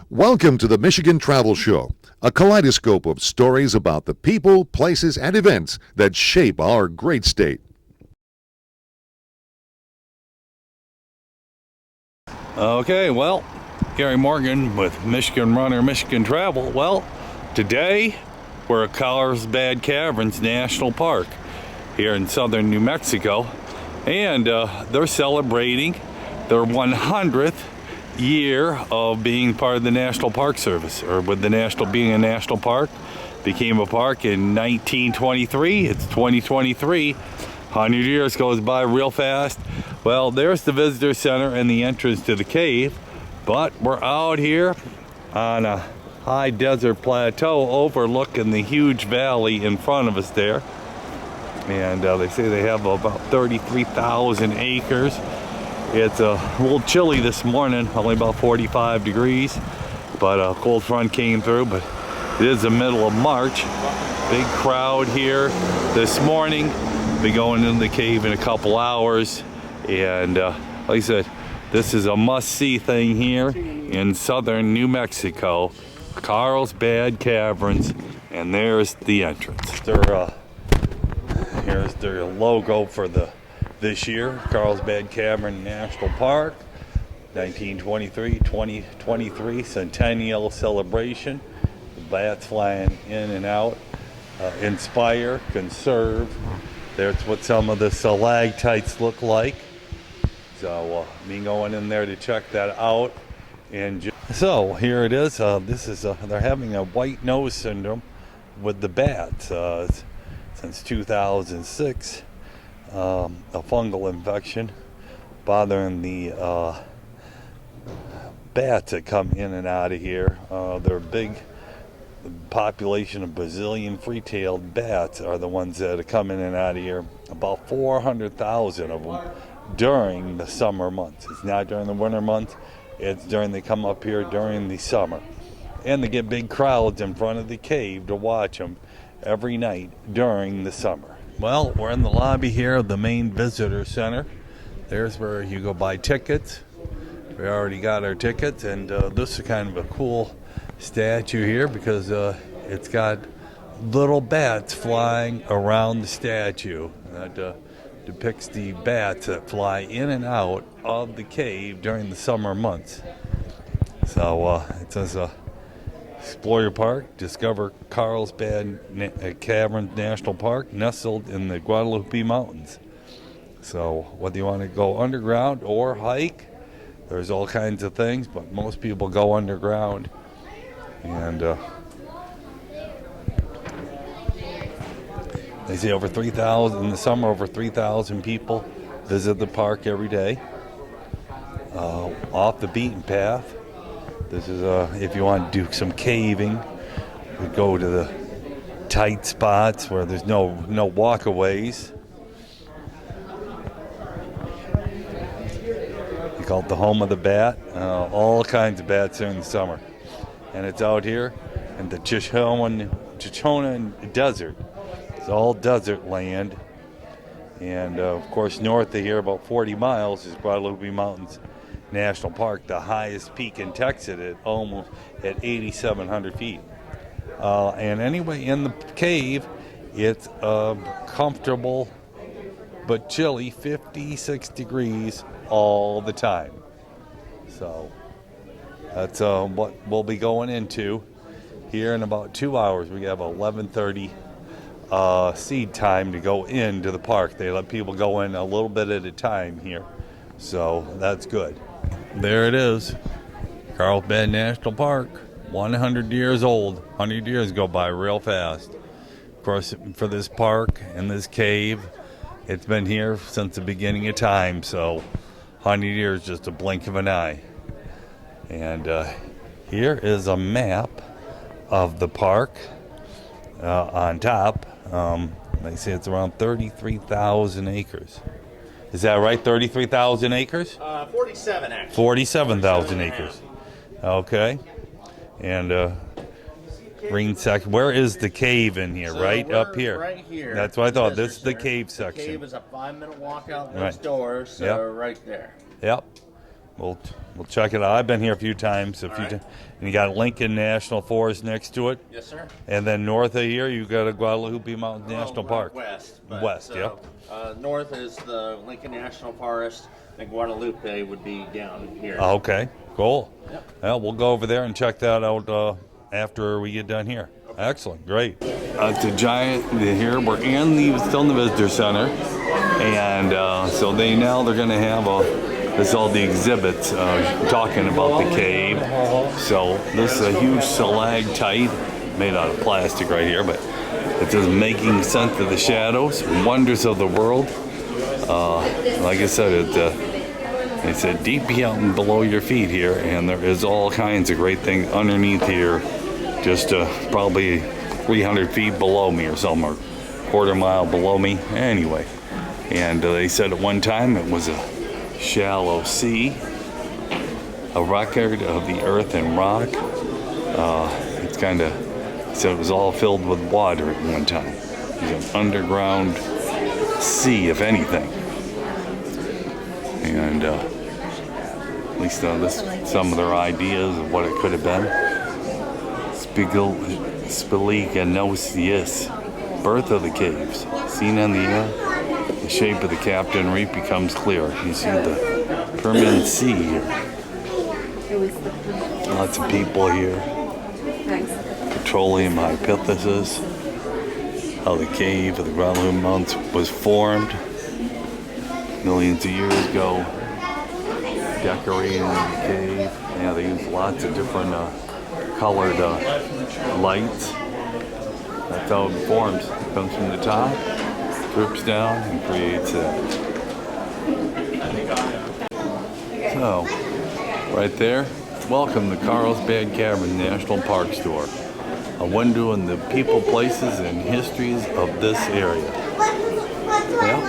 Welcome to the Michigan Travel Show, a kaleidoscope of stories about the people, places, and events that shape our great state. Okay, well, Gary Morgan with Michigan Runner, Michigan Travel. Well, today we're at Carlsbad Caverns National Park here in southern New Mexico, and they're celebrating their 100th year of being part of the National Park Service, or with the national being a national park. Became a park in 1923. It's 2023. 100 years goes by real fast. Well, there's the visitor center and the entrance to the cave, but we're out here on a high desert plateau overlooking the huge valley in front of us there. And they say they have about 33,000 acres. It's a little chilly this morning, only about 45 degrees, but a cold front came through, but it is the middle of March. Big crowd here this morning. Be going into the cave in a couple hours, and like I said, this is a must-see thing here in southern New Mexico. Carlsbad Caverns, and there's the entrance. Here's their logo for this year, Carlsbad Cavern National Park, 1923 Centennial Celebration. The bats flying in and out. Inspire, conserve. There's what some of the stalactites look like. So me going in there to check that out. And so here it is. They're having a white nose syndrome with the bats since 2006. A fungal infection bothering the bats that come in and out of here. They're a big population of Brazilian free-tailed bats are the ones that are coming in and out of here. About 400,000 of them during the summer months. It's not during the winter months. It's they come up here during the summer. And they get big crowds in front of the cave to watch them every night during the summer. Well, we're in the lobby here of the main visitor center. There's where you go buy tickets. We already got our tickets, and this is kind of a cool statue here because it's got little bats flying around the statue. That depicts the bats that fly in and out of the cave during the summer months. So it says explore your park, discover Carlsbad Caverns National Park, nestled in the Guadalupe Mountains. So whether you want to go underground or hike, there's all kinds of things, but most people go underground. And they say over 3,000 in the summer. Over 3,000 people visit the park every day. Off the beaten path. This is if you want to do some caving, we go to the tight spots where there's no walkaways. They call it the home of the bat. All kinds of bats during the summer. And it's out here in the Chichona Desert. It's all desert land. And of course, north of here, about 40 miles, is Guadalupe Mountains National Park, the highest peak in Texas at 8,700 feet. And anyway, in the cave, it's comfortable but chilly, 56 degrees all the time. So that's what we'll be going into here in about 2 hours. We have 11:30 seed time to go into the park. They let people go in a little bit at a time here, so that's good. There it is, Carlsbad National Park, 100 years old. 100 years go by real fast. Of course, for this park and this cave, it's been here since the beginning of time, so 100 years, just a blink of an eye. And here is a map of the park on top. They say it's around 33,000 acres. Is that right? 33,000 acres? 47 actually. 47,000 acres. Okay. And green section. Where is the cave in here? So right up here. Right here. That's what I thought. This is the cave section. The cave is a 5-minute walk out those doors. So right there. Yep. we'll check it out. I've been here a few times. And you got Lincoln National Forest next to it. Yes, sir. And then north of here, you got a Guadalupe Mountain National Park. West. West, yep. North is the Lincoln National Forest, and Guadalupe would be down here. Okay, cool. Yep. Well, we'll go over there and check that out after we get done here. Okay. Excellent, great. It's a giant here. We're still in the visitor center, and so they're going to have this is all the exhibits talking about the cave. So this is a huge stalactite made out of plastic right here, but it says making sense of the shadows, wonders of the world. Like I said, it's deep out and below your feet here, and there is all kinds of great things underneath here, just probably 300 feet below me or somewhere, quarter mile below me. Anyway, and they said at one time it was a shallow sea, a record of the earth and rock. It's kind of, so it was all filled with water at one time. It was an underground sea, if anything. And at least some of their ideas of what it could have been. Spiliganosis, birth of the caves. Seen on the air, the shape of the Captain Reef becomes clear. You see the Permian Sea here. Lots of people here. Petroleum hypothesis. How the cave of the Guadalupe Mountains was formed millions of years ago. Decorating the cave. Yeah, they use lots of different colored lights. That's how it forms. It comes from the top, drips down, and creates it. So, right there, welcome to Carlsbad Caverns National Park Store. A window in the people, places, and histories of this area. Yeah.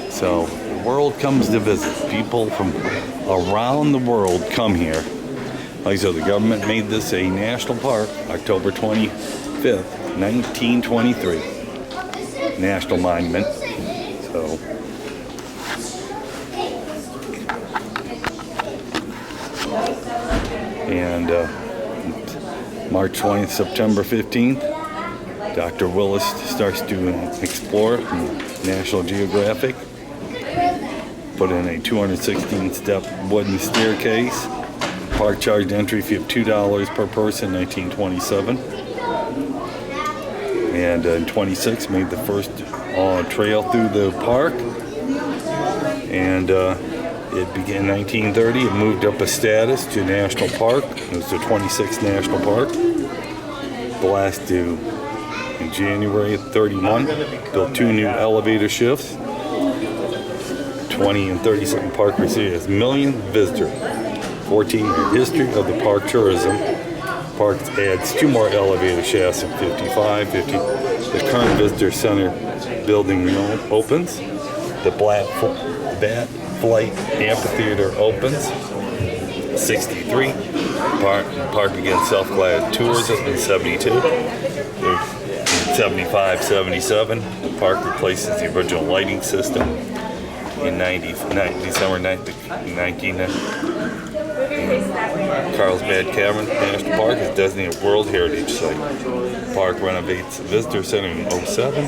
So, the world comes to visit. People from around the world come here. Like I said, the government made this a national park October 25th, 1923. National monument. So, and March 20th, September 15th, Dr. Willis starts to explore from National Geographic. Put in a 216-step wooden staircase. Park charged entry fee of $2 per person, 1927. And in 26 made the first trail through the park. And it began in 1930. It moved up a status to national park. It was the 26th national park. The last due in January of 31. Built 2 new elevator shifts. 20 and 32nd park received a million visitors. 14-year history of the park tourism. Park adds 2 more elevator shafts in 55, 50. The current visitor center building opens. The Bat Flight Amphitheater opens. 63. Park begins self-guided tours in 72. In 75, 77. The park replaces the original lighting system. In December 1990. Carlsbad Caverns National Park is designated World Heritage Site. The park renovates the visitor center in 07.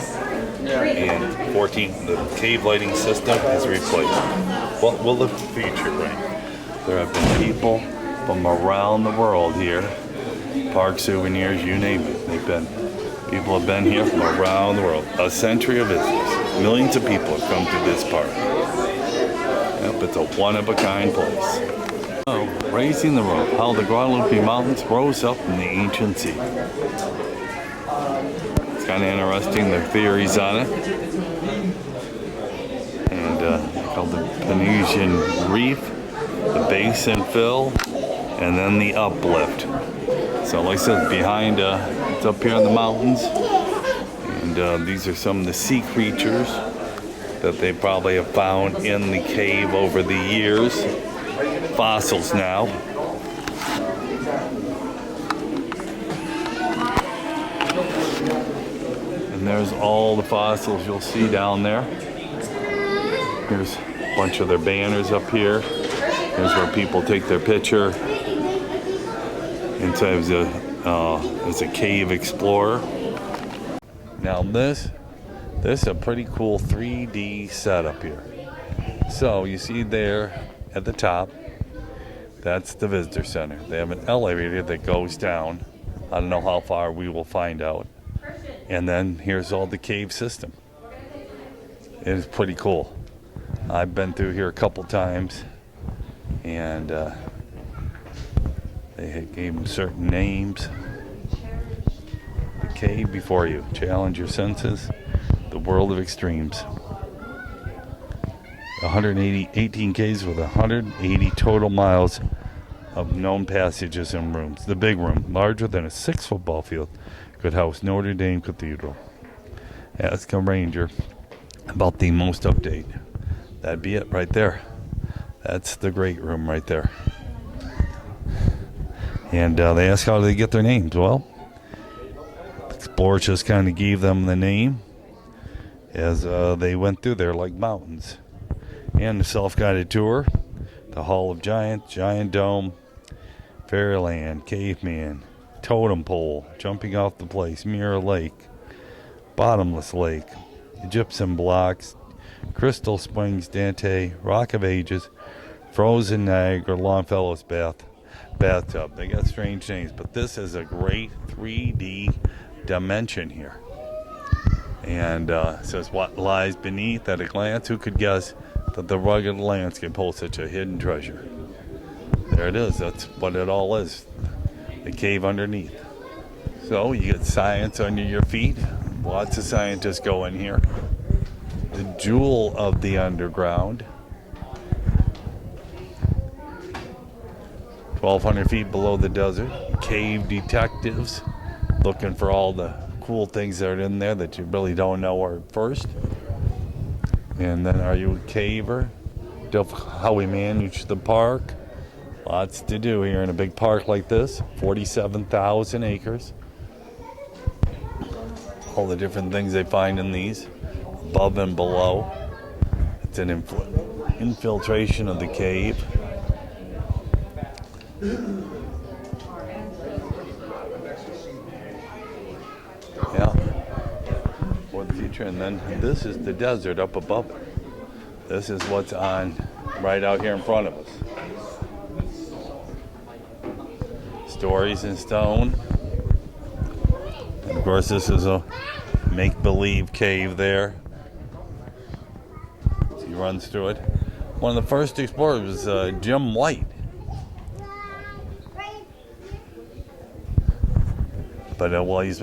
And 14, the cave lighting system is replaced. What will the future bring? There have been people from around the world here. Park souvenirs, you name it. People have been here from around the world. A century of visitors. Millions of people have come to this park. Yep, it's a one-of-a-kind place. So, raising the rope, how the Guadalupe Mountains rose up in the ancient sea. It's kind of interesting, their theories on it. And called the Venetian Reef, the basin fill, and then the uplift. So like I said, behind, it's up here in the mountains. And these are some of the sea creatures that they probably have found in the cave over the years. Fossils now. And there's all the fossils you'll see down there. Here's bunch of their banners up here. Here's where people take their picture. Inside is a cave explorer. Now this is a pretty cool 3D setup here. So you see there at the top, that's the visitor center. They have an elevator that goes down. I don't know how far, we will find out. And then here's all the cave system. It is pretty cool. I've been through here a couple times, and they gave them certain names. The cave before you. Challenge your senses. The world of extremes. 18 caves with 180 total miles of known passages and rooms. The big room, larger than a 6 football field, could house Notre Dame Cathedral. Ask a ranger about the most update. That'd be it right there. That's the great room right there. And they ask how do they get their names. Well, explorers just kind of gave them the name as they went through there, like mountains. And the self-guided tour, the Hall of Giants, Giant Dome, Fairyland, Caveman, Totem Pole, Jumping Off the Place, Mirror Lake, Bottomless Lake, Egyptian Blocks, Crystal Springs, Dante, Rock of Ages, Frozen Niagara, Longfellow's Bathtub. They got strange names, but this is a great 3D dimension here. And it says what lies beneath at a glance. Who could guess that the rugged landscape holds such a hidden treasure? There it is. That's what it all is. The cave underneath. So you get science under your feet. Lots of scientists go in here. The jewel of the underground. 1,200 feet below the desert. Cave detectives looking for all the cool things that are in there that you really don't know are first. And then are you a caver? How we manage the park. Lots to do here in a big park like this. 47,000 acres. All the different things they find in these, above and below. It's an infiltration of the cave. Yeah, for the future. And then this is the desert up above it. This is what's on right out here in front of us. Stories in stone. And of course, this is a make-believe cave there. So he runs through it. One of the first explorers was Jim White. But he's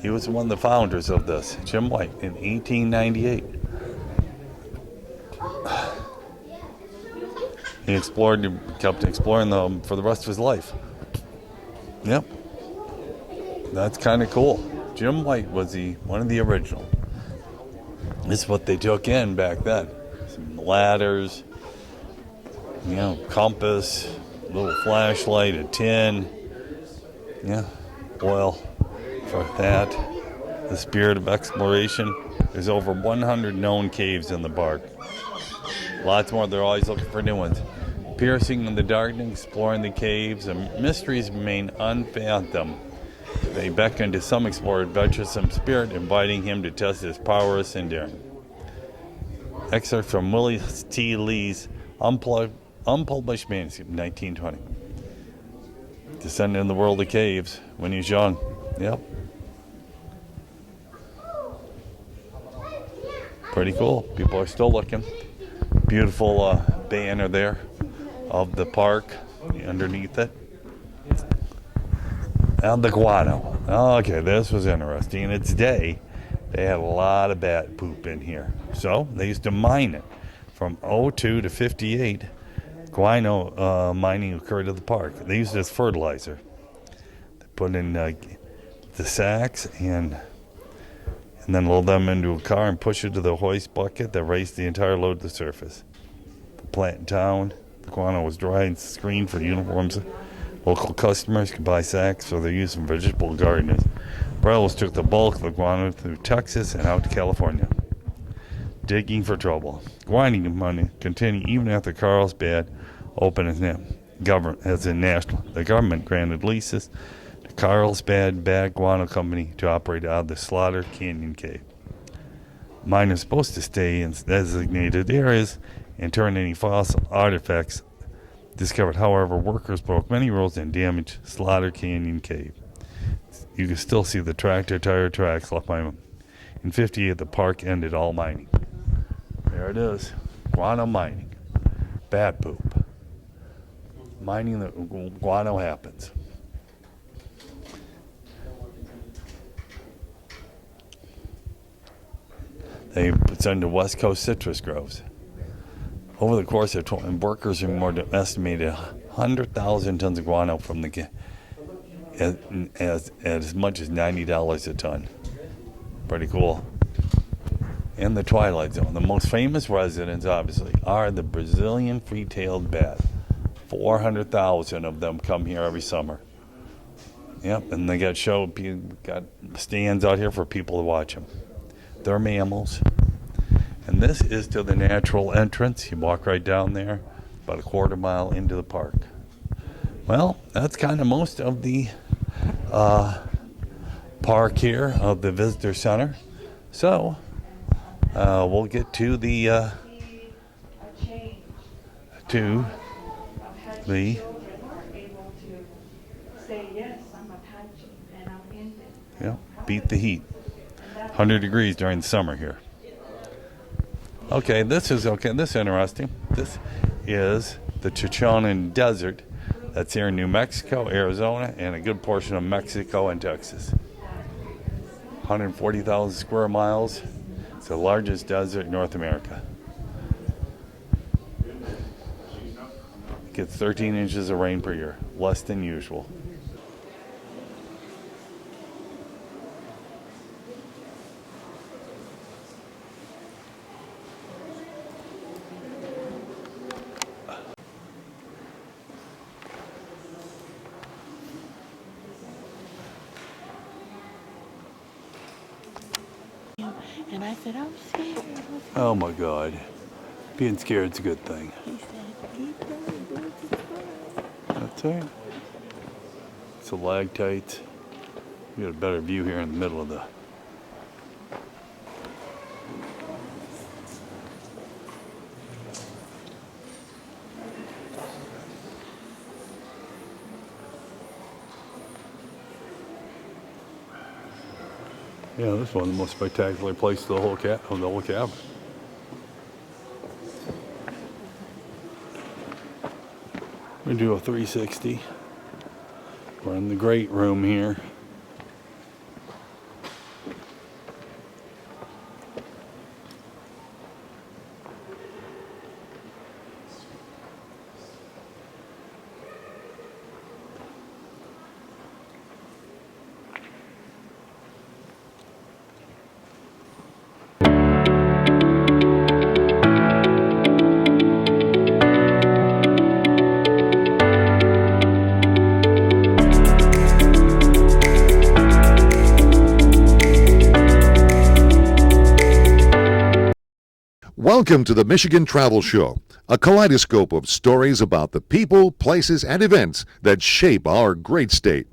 he was one of the founders of this, Jim White, in 1898. He kept exploring them for the rest of his life. Yep. That's kind of cool. Jim White was one of the original. This is what they took in back then. Some ladders, compass, little flashlight, a tin, oil for that. The spirit of exploration. There's over 100 known caves in the park. Lots more. They're always looking for new ones. Piercing in the darkness, exploring the caves, and mysteries remain unfathomed. They beckon to some explorer adventuresome spirit, inviting him to test his prowess and daring. Excerpt from Willie T. Lee's unpublished manuscript, 1920. Descending in the world of caves when he's young. Yep. Pretty cool. People are still looking. Beautiful banner there of the park underneath it. And the guano. Okay, this was interesting. In its day, they had a lot of bat poop in here. So they used to mine it. From 02 to 58, guano mining occurred at the park. They used it as fertilizer. They put in the sacks and then load them into a car and push it to the hoist bucket that raised the entire load to the surface. The plant in town, the guano was dried and screened for uniforms. Local customers could buy sacks for their use in vegetable gardens. Brellos took the bulk of the guano through Texas and out to California. digging for trouble, grinding money, continuing even after Carlsbad opened the government granted leases to Carlsbad Guano Company to operate out of the Slaughter Canyon Cave. Miners are supposed to stay in designated areas and turn any fossil artifacts discovered. However, workers broke many rules and damaged Slaughter Canyon Cave. You can still see the tractor tire tracks left by them. In 58, the park ended all mining. There it is. Guano mining. Bat poop. Mining the guano happens. They send to West Coast citrus groves. Over the course of workers are more than estimated 100,000 tons of guano from the at as much as $90 a ton. Pretty cool. In the Twilight Zone, the most famous residents, obviously, are the Brazilian free-tailed bat. 400,000 of them come here every summer. Yep, and they got stands out here for people to watch them. They're mammals. And this is to the natural entrance. You walk right down there, about a quarter mile into the park. Well, that's kind of most of the park here of the visitor center. So we'll get to the beat the heat. 100 degrees during the summer here. This is interesting. This is the Chichonan Desert. That's here in New Mexico, Arizona, and a good portion of Mexico and Texas. 140,000 square miles. It's the largest desert in North America. It gets 13 inches of rain per year, less than usual. And I said, I'm scared. Oh my God. Being scared's a good thing. He said, keep going, do it. That's right. Stalactites. You got a better view here in the middle of the. Yeah, this is one of the most spectacular places of the whole cabin. We do a 360. We're in the great room here. Welcome to the Michigan Travel Show, a kaleidoscope of stories about the people, places, and events that shape our great state.